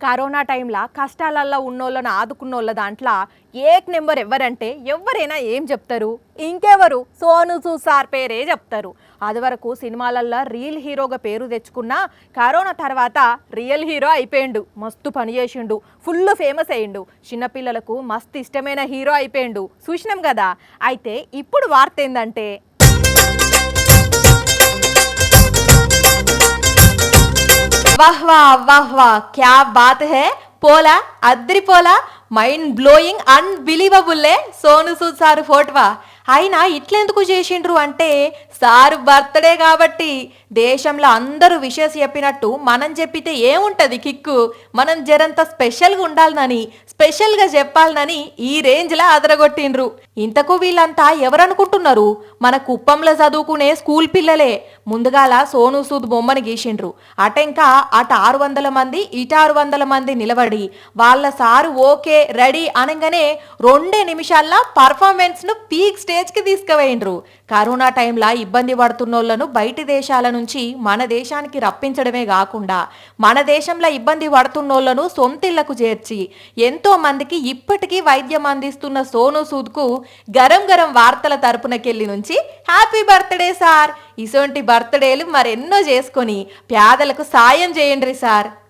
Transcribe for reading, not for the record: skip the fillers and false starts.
Corona టైంలో కష్టాలల్లో ఉన్నోళ్ళని ఆదుకున్నోళ్ళ దాంట్లో ఏక్ number ఎవరంటే ఎవరైనా ఏం చెప్తారు? ఇంకెవరు? సోను సూద్ సార్ పేరే చెప్తారు. అది వరకు సినిమాలల్లో రియల్ హీరోగా పేరు తెచ్చుకున్నా కరోనా తర్వాత రియల్ హీరో అయిపోయిండు. మస్తు పని చేసిండు, ఫుల్ ఫేమస్ అయ్యిండు. చిన్నపిల్లలకు మస్తు ఇష్టమైన హీరో అయిపోయిండు. చూసినాం కదా. అయితే ఇప్పుడు వార్త ఏందంటే वाह वाह वाह वाह क्या बात है పోలా అద్రి పోలా మైండ్ బ్లోయింగ్ అన్బిలీవబుల్లే సోను సూద్ సార్ ఫోటోవా. అయినా ఇట్లెందుకు చేసిండ్రు అంటే సార్ బర్త్డే కాబట్టి. దేశంలో అందరూ విషెస్ చెప్పినట్టు మనం చెప్పితే ఏముంటది కిక్కు, మనం జరంత స్పెషల్గా ఉండాలనని స్పెషల్గా చెప్పాలనని ఈ రేంజ్లా అదరగొట్టిండ్రు. ఇంతకు వీళ్ళంతా ఎవరనుకుంటున్నారు? మన కుప్పంలో చదువుకునే స్కూల్ పిల్లలే. ముందుగాల సోను సూద్ బొమ్మను గీసిండ్రు. అటెంకా అటు 600 మంది ఇటు 600 మంది నిలబడి వాళ్ళ సారు ఓకే రెడీ అనగానే 2 నిమిషాల్లో పర్ఫార్మెన్స్ ను పీక్ స్టేజ్ కి తీసుకుపోయిండ్రు. కరోనా టైంలో ఇబ్బంది పడుతున్నోళ్లను బయటి దేశాల నుంచి మన దేశానికి రప్పించడమే కాకుండా మన దేశంలో ఇబ్బంది పడుతున్నోళ్లను సొంతిళ్లకు చేర్చి ఎంతో మందికి ఇప్పటికీ వైద్యం అందిస్తున్న సోను సూద్ కు గరం గరం వార్తల తరపునకెళ్ళి నుంచి హ్యాపీ బర్త్డే సార్, ఇసొంటి బర్త్డేలు మరెన్నో చేసుకొని పేదలకు సాయం చేయండి సార్.